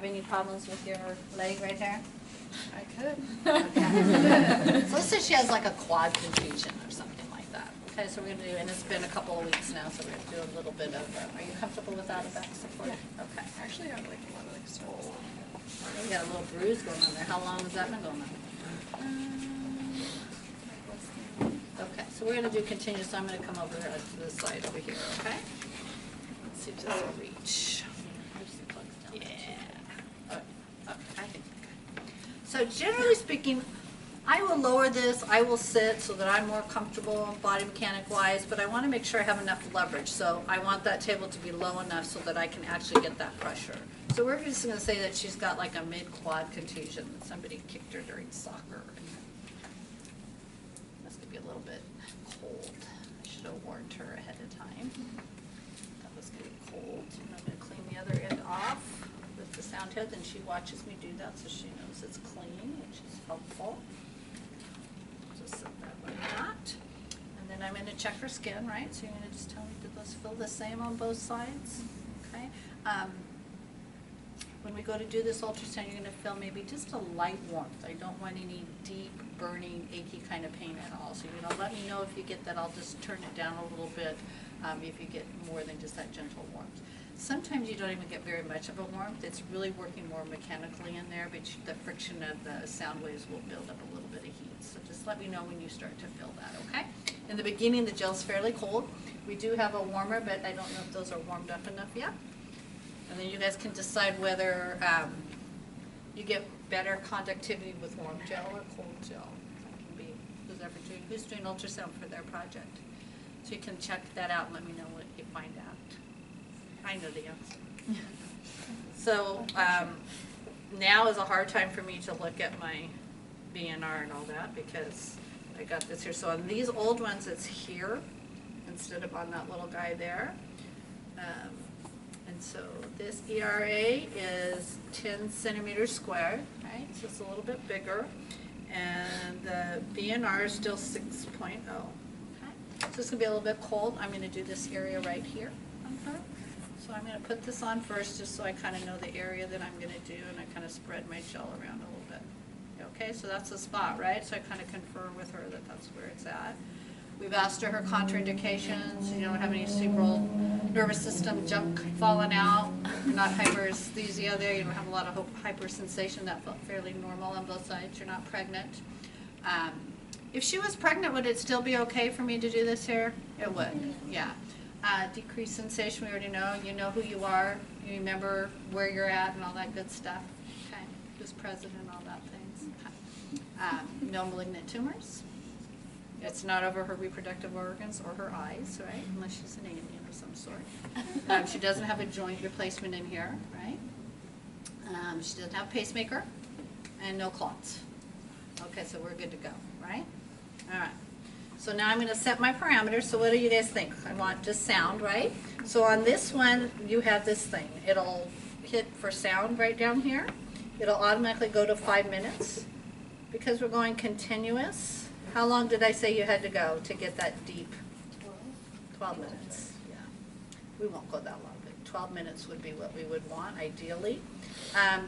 have any problems with your leg right there? I could. Okay. So let's say she has like a quad contusion or something like that. Okay, so we're going to do, and it's been a couple of weeks now, so we're going to do a little bit of, are you comfortable with out of back support? Yeah. Okay. Actually, I have like a lot of like swollen. You got a little bruise going on there. How long has that been going on? Okay, so we're going to do continuous, so I'm going to come over to this side over here, okay? Let's see if this will reach. Yeah. I think. So generally speaking, I will lower this, I will sit so that I'm more comfortable body mechanic wise, but I want to make sure I have enough leverage. So I want that table to be low enough so that I can actually get that pressure. So we're just going to say that she's got like a mid-quad contusion, that somebody kicked her during soccer. Must be a little bit cold. I should have warned her ahead of time. That was getting cold. And I'm going to clean the other end off with the sound head, and she watches me do that so she knows it's clean, which is helpful. Just set that like that. And then I'm going to check her skin, right? So you're going to just tell me, did those feel the same on both sides? Okay. When we go to do this ultrasound, you're going to feel maybe just a light warmth. I don't want any deep, burning, achy kind of pain at all. So you're going to let me know if you get that. I'll just turn it down a little bit if you get more than just that gentle warmth. Sometimes you don't even get very much of a warmth. It's really working more mechanically in there, but the friction of the sound waves will build up a little bit of heat. So just let me know when you start to feel that, okay? In the beginning, the gel's fairly cold. We do have a warmer, but I don't know if those are warmed up enough yet. And then you guys can decide whether you get better conductivity with warm gel or cold gel. That can be who's doing ultrasound for their project. So you can check that out and let me know what you find out. I know the answer. So now is a hard time for me to look at my BNR and all that because I got this here. So on these old ones, it's here instead of on that little guy there. And so this ERA is 10 centimeters squared, right? So it's a little bit bigger. And the BNR is still 6.0. Okay. So it's going to be a little bit cold. I'm going to do this area right here on her. So I'm going to put this on first just so I kind of know the area that I'm going to do, and I kind of spread my gel around a little bit. Okay, so that's the spot, right? So I kind of confer with her that that's where it's at. We've asked her contraindications. You don't have any cerebral nervous system junk falling out. You're not hyperesthesia there. You don't have a lot of hypersensation. That felt fairly normal on both sides. You're not pregnant. If she was pregnant, would it still be okay for me to do this here? It would, yeah. Decreased sensation, we already know. You know who you are. You remember where you're at and all that good stuff. Okay, who's present and all that things. Okay. No malignant tumors. It's not over her reproductive organs or her eyes, right? Unless she's an alien of some sort. She doesn't have a joint replacement in here, right? She doesn't have a pacemaker and no clots. Okay, so we're good to go, right? All right. So now I'm going to set my parameters. So what do you guys think? I want just sound, right? So on this one, you have this thing. It'll hit for sound right down here. It'll automatically go to 5 minutes. Because we're going continuous, how long did I say you had to go to get that deep? 12 minutes. Yeah. We won't go that long, but 12 minutes would be what we would want, ideally.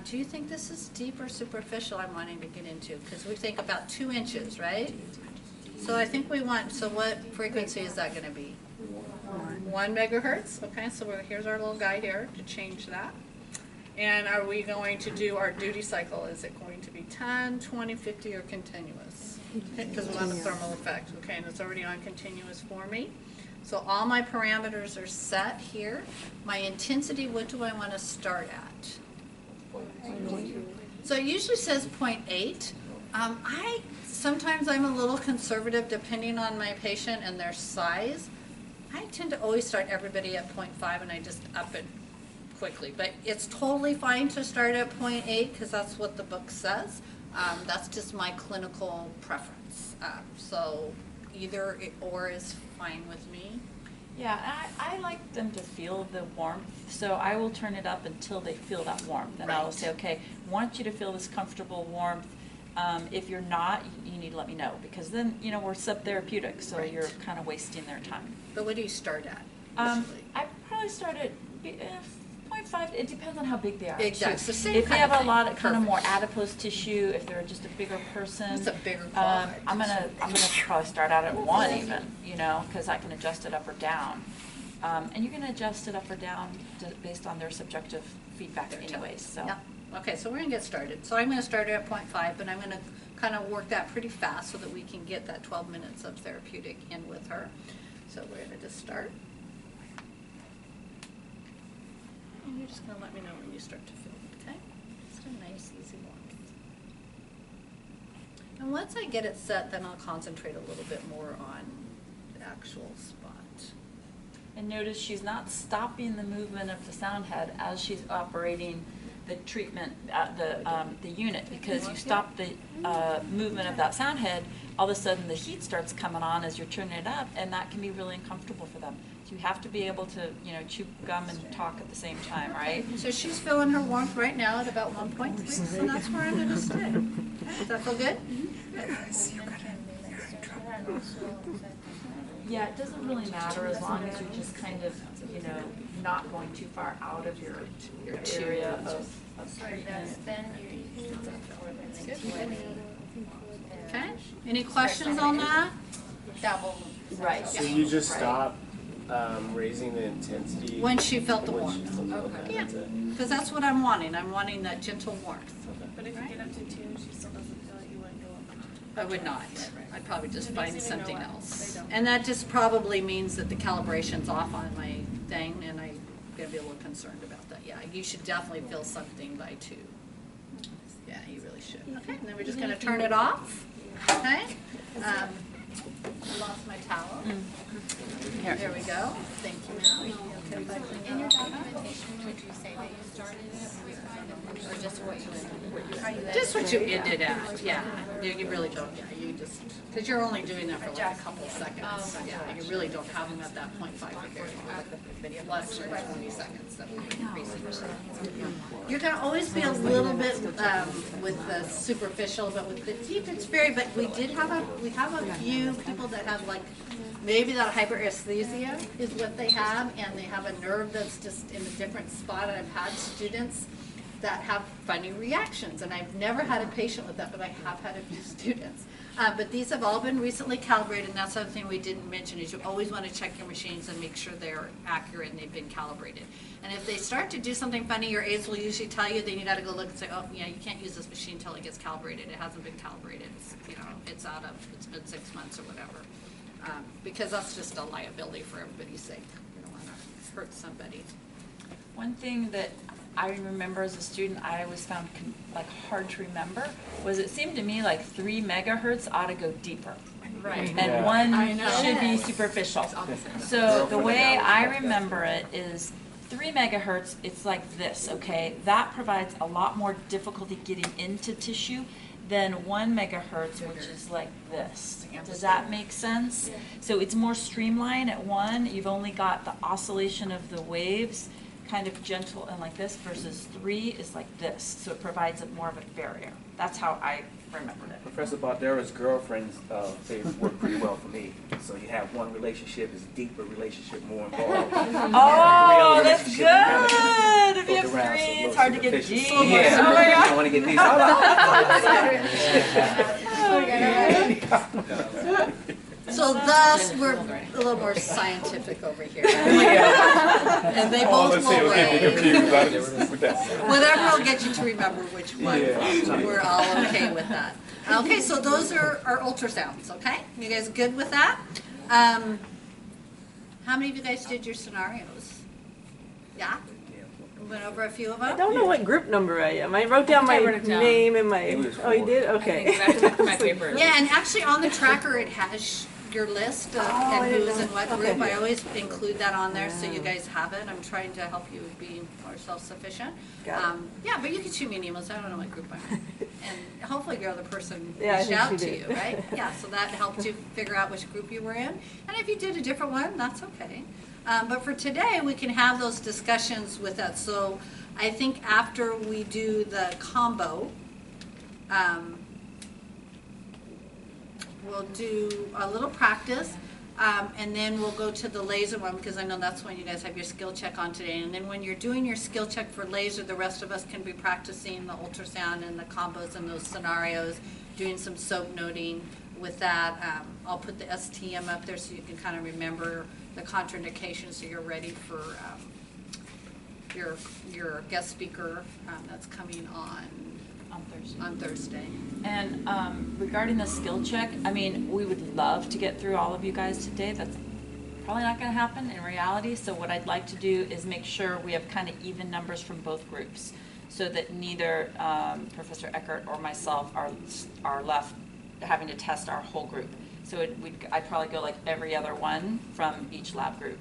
Do you think this is deep or superficial I'm wanting to get into? Because we think about 2 inches, right? So I think we want, so what frequency is that going to be? 1 megahertz. Okay, so here's our little guy here to change that. And are we going to do our duty cycle? Is it going to be 10, 20, 50, or continuous? Because we want a thermal effect. Okay, and it's already on continuous for me. So all my parameters are set here. My intensity, what do I want to start at? So it usually says 0.8. Sometimes I'm a little conservative depending on my patient and their size. I tend to always start everybody at 0.5 and I just up it quickly. But it's totally fine to start at 0.8 because that's what the book says. That's just my clinical preference. So either or is fine with me. Yeah, I like them to feel the warmth, so I will turn it up until they feel that warmth. And I will say, okay, want you to feel this comfortable warmth. If you're not, you need to let me know, because then, you know, we're sub-therapeutic, so you're kind of wasting their time. But what do you start at? I probably start at 0.5 0.5, it depends on how big they are. Exactly. too. It's the same If they kind have of a thing. lot of kind of more Perfect. adipose tissue, if they're just a bigger person. It's a bigger quad. I'm gonna probably start out at 1 even, you know, because I can adjust it up or down. And you can adjust it up or down based on their subjective feedback anyways, so. Yep. Okay, so we're gonna get started. So I'm gonna start it at 0.5, but I'm gonna kind of work that pretty fast so that we can get that 12 minutes of therapeutic in with her. So we're gonna just start. And you're just gonna let me know when you start to feel it, okay? Just a nice, easy warmth. And once I get it set, then I'll concentrate a little bit more on the actual spot. And notice she's not stopping the movement of the sound head as she's operating the treatment, the unit, because you stop the movement of that sound head, all of a sudden the heat starts coming on as you're turning it up, and that can be really uncomfortable for them. So you have to be able to, you know, chew gum and talk at the same time, right? So she's feeling her warmth right now at about 1.3, so that's where I'm gonna stay. Okay, does that feel good? Yeah, it doesn't really matter as long as you're just kind of, you know, not going too far out of your area of treatment. Okay, any questions on that? Right. So you just stop raising the intensity When she felt the when she warmth. feels it? Okay, Yeah, that's it. because that's what I'm wanting. I'm wanting that gentle warmth. But if you get up to 2 and she still doesn't feel it, you wouldn't go up to 2. I would not. I'd probably just It find doesn't even something go up. else. They don't. And that just probably means that the calibration's off on my thing, and I'm gonna be a little concerned about that. Yeah, you should definitely feel something by 2. Yeah, you really should. Okay, and then we're just gonna turn it off, okay? I lost my towel. There we go. Thank you, Mel. Okay, if I clean In your that up. documentation, would you say that you started at 0.5 or just what you Just what you ended at, yeah. You really don't, yeah, you just, because you're only doing that for like a couple of seconds. Yeah, you really don't have them at that 0.5 for very long. Less than 20 seconds. That would be increasing. You're gonna always be a little bit with the superficial, but with the deep, it's very, but we have a few people that have like, maybe that hyperesthesia is what they have, and they have a nerve that's just in a different spot. And I've had students that have funny reactions, and I've never had a patient with that, but I have had a few students. But these have all been recently calibrated, and that's something we didn't mention, is you always want to check your machines and make sure they're accurate and they've been calibrated. And if they start to do something funny, your aides will usually tell you, then you got to go look and say, oh, yeah, you can't use this machine until it gets calibrated. It hasn't been calibrated. It's, you know, it's been 6 months or whatever. Because that's just a liability for everybody's sake. You don't want to hurt somebody. One thing that I remember as a student, I always found like hard to remember, was it seemed to me like 3 megahertz ought to go deeper. Right. And Yeah. 1 should be superficial. So the way I remember it is 3 megahertz, it's like this, okay? That provides a lot more difficulty getting into tissue than 1 megahertz, which is like this. Does that make sense? So it's more streamlined at 1. You've only got the oscillation of the waves, kind of gentle and like this, versus 3 is like this. So it provides a more of a barrier. That's how I remembered it. Professor Baldera's girlfriends, they work pretty well for me. So you have one relationship is deeper relationship, more involved. Oh, that's Relationship kinda good. If you have goes around, 3, so a it's hard to little get superficial. deep. Yeah, Oh my I God. want to get these. So thus, we're a little more scientific over here. And they both will weigh. Whatever will get you to remember which one. We're all okay with that. Okay, so those are our ultrasounds, okay? You guys good with that? How many of you guys did your scenarios? Yeah? Went over a few of I them? don't know what group number I am. I wrote down my wrote it down. name and my. It was Oh, you 4. did? Okay. I have to look for my paper. Yeah, and actually on the tracker, it has your list of I and didn't who's know. in what Okay. group. I always include that on there so you guys have it. I'm trying to help you be more self-sufficient. Got it. Yeah, but you can shoot me an email, so I don't know what group I'm in. And hopefully your other person Yeah, I reached think out she to did. you, right? Yeah, so that helped you figure out which group you were in. And if you did a different one, that's okay. But for today, we can have those discussions with that. So I think after we do the combo, we'll do a little practice. And then we'll go to the laser one, because I know that's when you guys have your skill check on today. And then when you're doing your skill check for laser, the rest of us can be practicing the ultrasound and the combos and those scenarios, doing some soap noting with that. I'll put the STM up there so you can kind of remember the contraindications, so you're ready for your guest speaker that's coming on Thursday. And regarding the skill check, I mean, we would love to get through all of you guys today. That's probably not going to happen in reality. So what I'd like to do is make sure we have kind of even numbers from both groups, so that neither Professor Eckert or myself are left having to test our whole group. So I'd probably go like every other one from each lab group.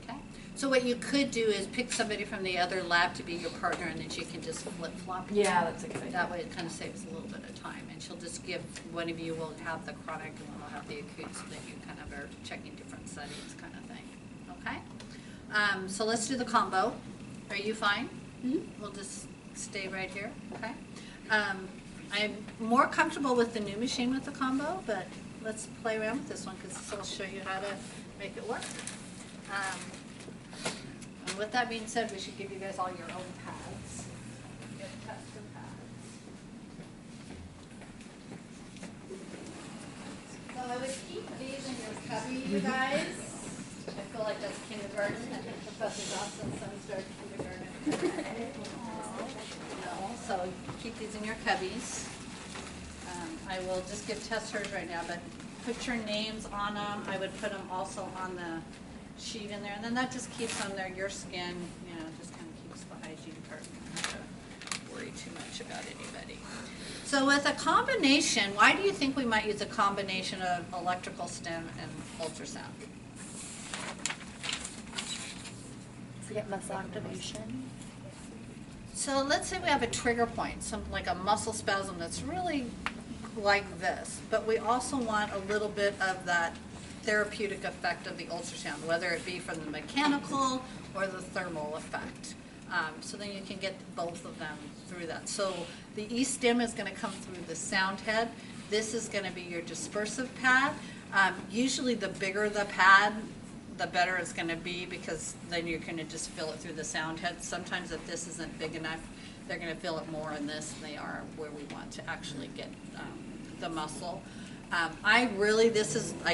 Okay. So what you could do is pick somebody from the other lab to be your partner, and then she can just flip-flop. Yeah, that's a good idea. That way it kind of saves a little bit of time, and she'll just give, one of you will have the chronic and one will have the acute, so that you kind of are checking different settings kind of thing, okay? So let's do the combo. Are you fine? We'll just stay right here, okay? I'm more comfortable with the new machine with the combo, but let's play around with this one, because this will show you how to make it work. And with that being said, we should give you guys all your own pads. You have tester pads. So I would keep these in your cubby, you guys. I feel like that's kindergarten. I think Professor Johnson's son started kindergarten. No, so keep these in your cubbies. I will just give test hers right now, but put your names on them. I would put them also on the sheet in there, and then that just keeps on there, your skin, you know, just kind of keeps the hygiene part. You don't have to worry too much about anybody. So with a combination, why do you think we might use a combination of electrical stim and ultrasound? To get muscle activation. So let's say we have a trigger point, something like a muscle spasm that's really like this, but we also want a little bit of that therapeutic effect of the ultrasound, whether it be from the mechanical or the thermal effect. So then you can get both of them through that. So the E-stim is going to come through the sound head. This is going to be your dispersive pad. Usually the bigger the pad, the better it's going to be, because then you're going to just fill it through the sound head. Sometimes if this isn't big enough, they're going to fill it more in this than they are where we want to actually get the muscle. I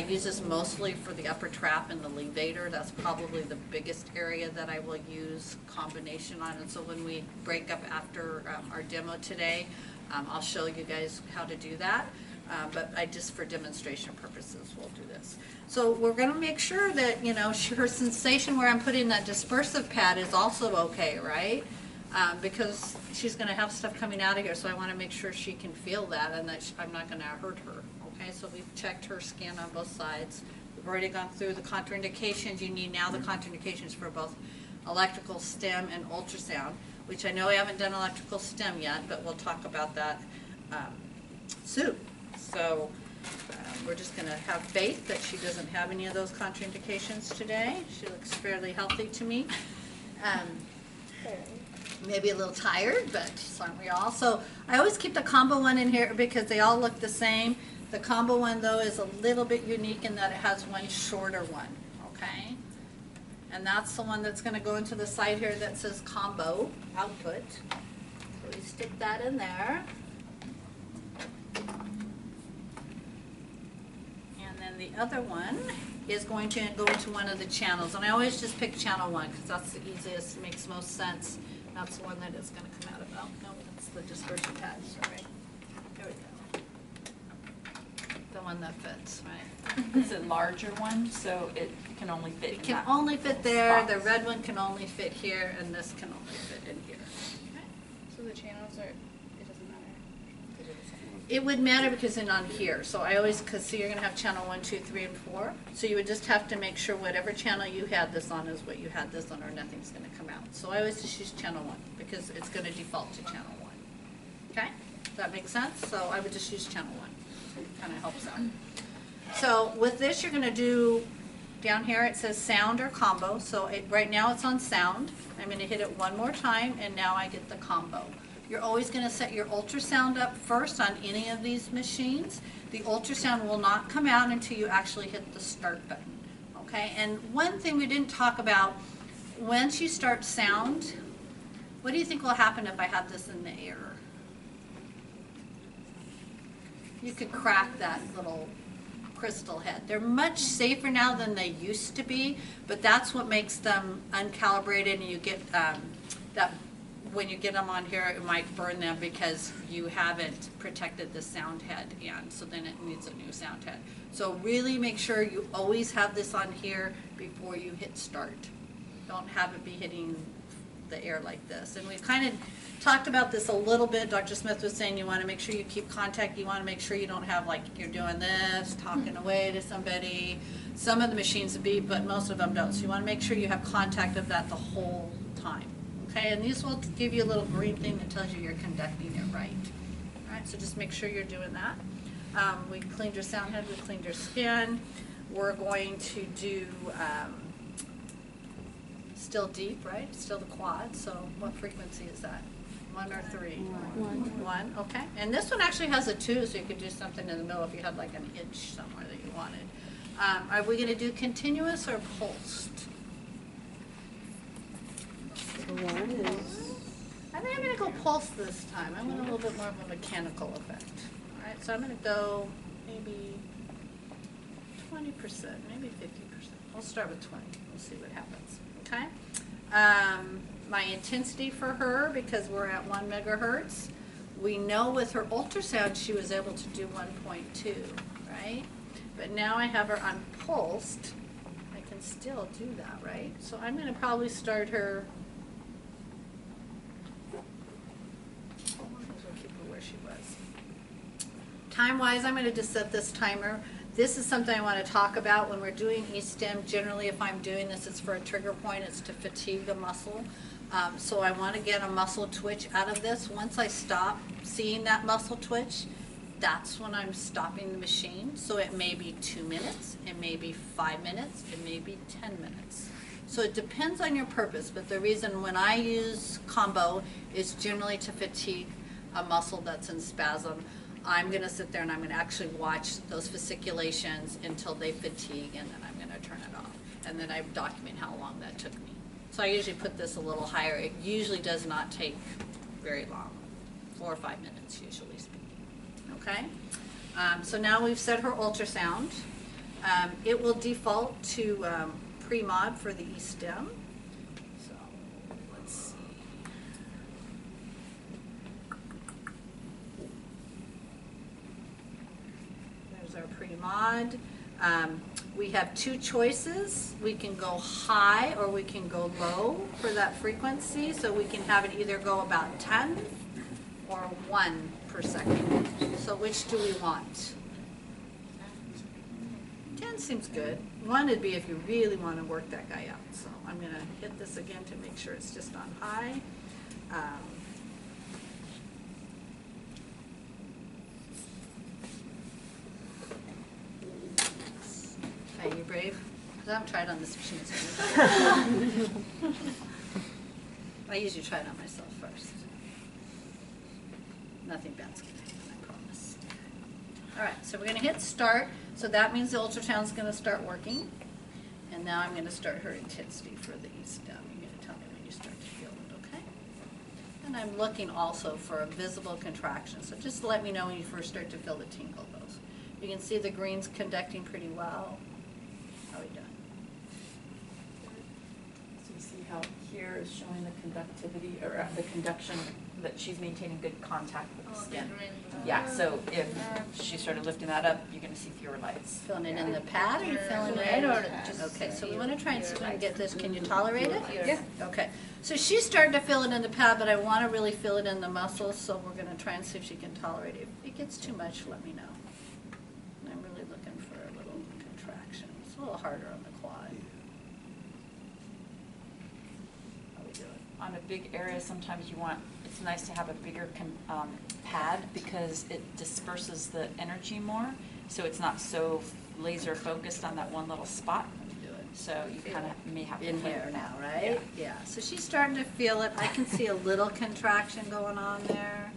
use this mostly for the upper trap and the levator. That's probably the biggest area that I will use combination on. And so when we break up after our demo today, I'll show you guys how to do that. But I just, for demonstration purposes, will do this. So we're going to make sure that, you know, her sensation where I'm putting that dispersive pad is also okay, right? Because she's going to have stuff coming out of here, so I want to make sure she can feel that and that I'm not going to hurt her. Okay, so we've checked her skin on both sides. We've already gone through the contraindications. You need now the contraindications for both electrical stim and ultrasound, which I know I haven't done electrical stim yet, but we'll talk about that soon. So we're just going to have faith that she doesn't have any of those contraindications today. She looks fairly healthy to me. Maybe a little tired, but so aren't we all. So I always keep the combo one in here because they all look the same. The combo one, though, is a little bit unique in that it has one shorter one, okay? And that's the one that's going to go into the side here that says combo output. So we stick that in there. And then the other one is going to go into one of the channels. And I always just pick channel 1 because that's the easiest, makes most sense. That's the one that is going to come out of, oh, no, that's the dispersion pad, sorry. There we go. The one that fits, right? It's a larger one, so it can only fit in It can that only fit there, spot. the red one can only fit here, and this can only fit in here. So the channels are, it doesn't matter. It would matter because then on here, so I always, because so you're going to have channel 1, 2, 3, and 4. So you would just have to make sure whatever channel you had this on is what you had this on, or nothing's going to come out. So I always just use channel 1 because it's going to default to channel 1. Okay? Does that make sense? So I would just use channel 1. It kind of helps out. So with this, you're going to do, down here it says sound or combo. So right now it's on sound. I'm going to hit it one more time, and now I get the combo. You're always gonna set your ultrasound up first on any of these machines. The ultrasound will not come out until you actually hit the start button, okay? And one thing we didn't talk about, once you start sound, what do you think will happen if I have this in the air? You could crack that little crystal head. They're much safer now than they used to be, but that's what makes them uncalibrated, and you get that when you get them on here, it might burn them because you haven't protected the sound head, and so then it needs a new sound head. So really make sure you always have this on here before you hit start. Don't have it be hitting the air like this. And we've kind of talked about this a little bit. Dr. Smith was saying you want to make sure you keep contact. You want to make sure you don't have, like, you're doing this, talking away to somebody. Some of the machines beep, but most of them don't. So you want to make sure you have contact of that the whole time. Okay, and these will give you a little green thing that tells you you're conducting it right. All right, so just make sure you're doing that. We cleaned your sound head, we cleaned your skin. We're going to do still deep, right? Still the quad. So what frequency is that? 1 or 3? 1, okay. And this one actually has a 2, so you could do something in the middle if you had like an itch somewhere that you wanted. Are we going to do continuous or pulsed? I think I'm going to go pulse this time. I want a little bit more of a mechanical effect. All right, so I'm going to go maybe 20%, maybe 50%. We'll start with 20. We'll see what happens. Okay. My intensity for her, because we're at 1 megahertz, we know with her ultrasound she was able to do 1.2, right? But now I have her on pulsed. I can still do that, right? So I'm going to probably start her. We'll keep her where she was. Time-wise, I'm going to just set this timer. This is something I want to talk about when we're doing E-stim. Generally, if I'm doing this, it's for a trigger point. It's to fatigue the muscle. So I want to get a muscle twitch out of this. Once I stop seeing that muscle twitch, that's when I'm stopping the machine. So it may be 2 minutes, it may be 5 minutes, it may be 10 minutes. So it depends on your purpose, but the reason when I use combo is generally to fatigue a muscle that's in spasm. I'm going to sit there and I'm going to actually watch those fasciculations until they fatigue, and then I'm going to turn it off. And then I document how long that took me. So I usually put this a little higher. It usually does not take very long, 4 or 5 minutes usually speaking. Okay? So now we've set her ultrasound. It will default to pre-mod for the E-stim. So let's see. There's our pre-mod. We have 2 choices. We can go high or we can go low for that frequency. So we can have it either go about 10 or 1 per second. So which do we want? 10 seems good. 1 would be if you really want to work that guy out. So I'm going to hit this again to make sure it's just on high. Are you brave? Because I haven't tried on this machine. I usually try it on myself first. Nothing bad's going to happen, I promise. All right, so we're going to hit start. So that means the ultrasound's going to start working. And now I'm going to start her intensity for the E-stim. You're going to tell me when you start to feel it, okay? And I'm looking also for a visible contraction. So just let me know when you first start to feel the tingles. You can see the green's conducting pretty well. How are we doing? So you see how here is showing the conductivity, or the conduction, that she's maintaining good contact with the skin. Yeah, so if she started lifting that up, you're going to see fewer lights. Feeling it in the pad, or are you feeling it? Or just okay, so we want to try and see if we can get this. Can you tolerate it? Yeah. Okay. So she's starting to feel it in the pad, but I want to really feel it in the muscles, so we're going to try and see if she can tolerate it. If it gets too much, let me know. And I'm really looking for a little contraction. It's a little harder on the quad. How we doing? On a big area, sometimes you want, it's nice to have a bigger pad because it disperses the energy more, so it's not so laser focused on that one little spot. How we doing? So you kind of may have to In play here with now, that. right? Yeah, so she's starting to feel it. I can see a little contraction going on there.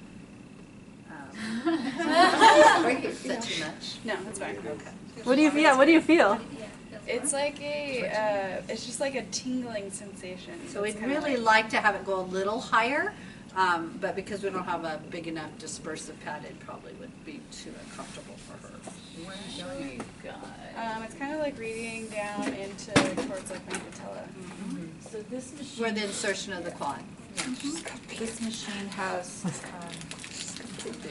Is that too much? No, that's fine. What do you feel? What do you feel? It's like a, it's just like a tingling sensation. So it's we'd kinda really like to have it go a little higher, but because we don't have a big enough dispersive pad, it probably would be too uncomfortable for her. It's kind of like reading down into towards like my patella. So this machine. For the insertion of the quad. This machine has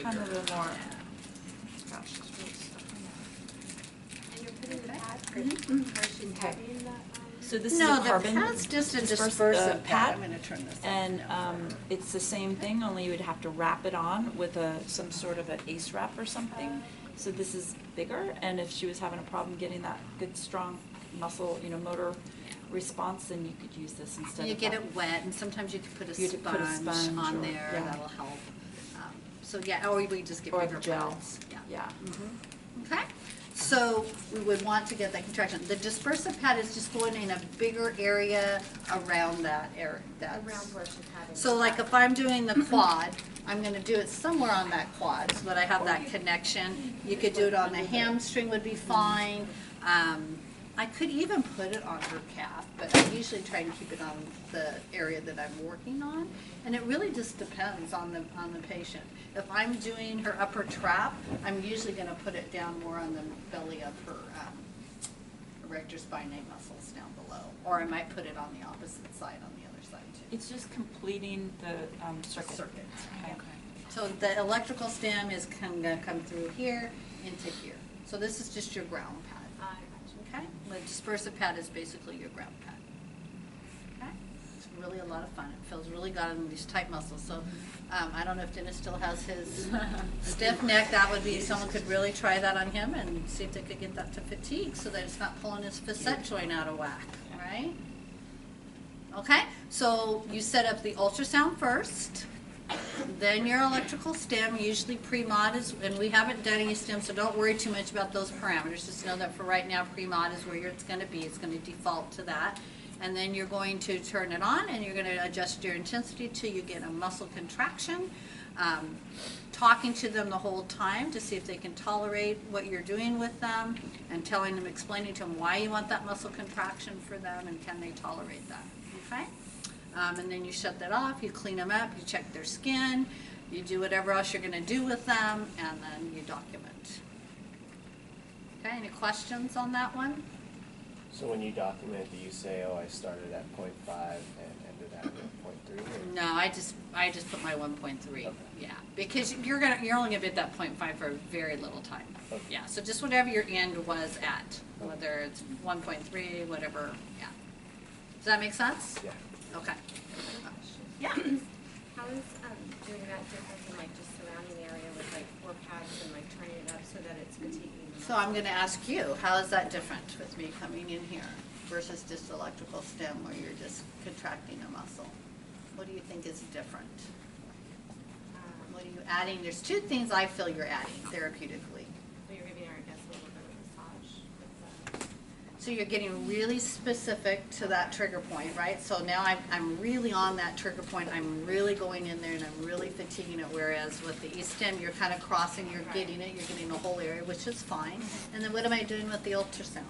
kind of a more. Gosh, it's really stuck in And you're putting the pad, Mm-hmm. or she's having that, So this No, is a the carbon. pad's just a dispersive, dispersive pad. pad. I'm gonna turn this off. And it's the same thing, only you would have to wrap it on with some sort of an ACE wrap or something. So this is bigger, and if she was having a problem getting that good, strong muscle, motor response, then you could use this instead You of get that. it wet, and sometimes you could put a You could put a sponge sponge on or- there, yeah. that'll help. So yeah, or we just get Or bigger the gel. pads. Yeah. Yeah. Okay, so we would want to get that contraction. The dispersive pad is just going in a bigger area around that area. around where she's having. So like if I'm doing the quad, I'm gonna do it somewhere on that quad so that I have that connection. You could do it on the hamstring would be fine. I could even put it on her calf, but I usually try and keep it on the area that I'm working on. And it really just depends on the patient. If I'm doing her upper trap, I'm usually gonna put it down more on the belly of her erector spinae muscles down below. Or I might put it on the opposite side, on the other side too. It's just completing the circuit. Circuit. Okay. So the electrical stem is gonna come through here into here. So this is just your ground pad. I got Okay, the dispersive pad is basically your ground pad. Okay, it's really a lot of fun. It feels really good on these tight muscles. So I don't know if Dennis still has his stiff neck. That would be, someone could really try that on him and see if they could get that to fatigue so that it's not pulling his facet joint out of whack, right? Okay, so you set up the ultrasound first. Then your electrical stem, usually pre-mod is, and we haven't done any stem, so don't worry too much about those parameters. Just know that for right now, pre-mod is where it's going to be. It's going to default to that. And then you're going to turn it on, and you're going to adjust your intensity till you get a muscle contraction. Talking to them the whole time to see if they can tolerate what you're doing with them, and telling them, explaining to them why you want that muscle contraction for them, and can they tolerate that, okay? And then you shut that off, you clean them up, you check their skin, you do whatever else you're gonna do with them, and then you document. Okay, any questions on that one? So when you document, do you say, oh, I started at 0.5 and ended at 0.3? or- No, I just put my 1.3, Okay. yeah, because you're only gonna be at that 0.5 for a very little time. Okay. Yeah, so just whatever your end was at, whether it's 1.3, whatever, yeah. Does that make sense? Yeah. Okay. Yeah. How is doing that different from like just surrounding the area with like 4 pads and like turning it up so that it's fatiguing? So I'm gonna ask you, how is that different with me coming in here versus just electrical stem where you're just contracting a muscle? What do you think is different? What are you adding? There's 2 things I feel you're adding therapeutically. So you're giving her, I guess, a little bit of massage with the. So you're getting really specific to that trigger point, right? So now I'm really on that trigger point, I'm really going in there and I'm really fatiguing it, whereas with the E-stem, you're kind of crossing, you're getting it, you're getting the whole area, which is fine. And then what am I doing with the ultrasound?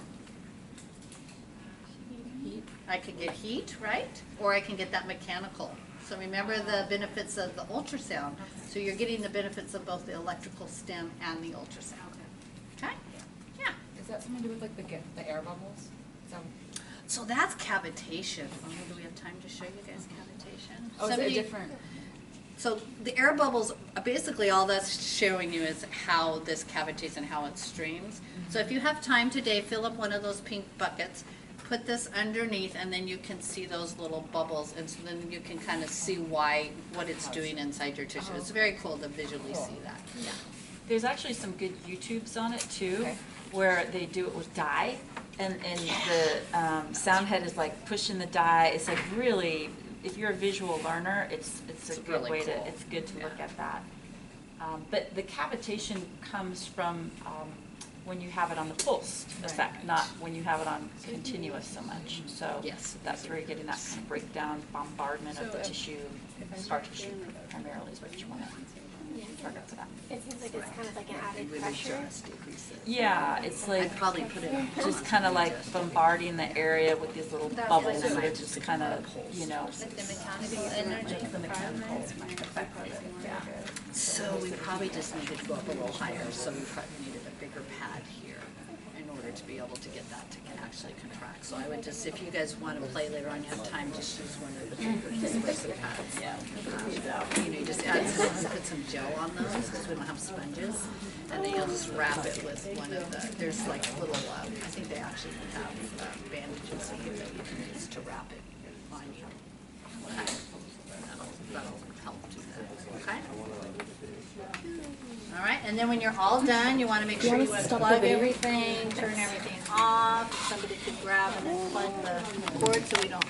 Heat. I could get heat, right? Or I can get that mechanical. So remember the benefits of the ultrasound. So you're getting the benefits of both the electrical stem and the ultrasound. Okay? Yeah. Is that something to do with like the air bubbles? So, So that's cavitation. Oh, do we have time to show you guys cavitation? oh, is it a Somebody- different? So the air bubbles, basically all that's showing you is how this cavitates and how it streams. So if you have time today, fill up one of those pink buckets, put this underneath, and then you can see those little bubbles, and so then you can kind of see what it's doing inside your tissue. It's very cool to visually see that. Yeah. There's actually some good YouTubes on it too, Okay. where they do it with dye, and the sound head is like pushing the dye. It's like really, if you're a visual learner, it's a good really way cool. it's good to look Yeah. at that. But the cavitation comes from when you have it on the pulsed effect, not when you have it on continuous so much. So Yes. that's where you're getting that kind of breakdown, bombardment of the So if- tissue, scar tissue primarily is what you want to target for that. It seems like it's kind of like an added pressure. Yeah, it's like I'd probably put it on. just kind of like bombarding the area with these little bubbles that are just kind of, you know. The mechanical energy. The mechanical effect of it, yeah. So we probably just needed to go up a little higher, so we probably needed a bigger pad here in order to be able to get that to actually contract. So I would just, if you guys want to play later on, you have time, just use one of the bigger dispersive pads. Yeah. You know, you just add some, put some gel on those, because we don't have sponges, and then you'll just wrap it with one of the, there's like little, I think they actually have bandages here that you can use to wrap it on you. Okay? That'll help do that, okay? All right, and then when you're all done, you want to make sure you unplug everything, turn everything off. Somebody could grab and unplug the cord so we don't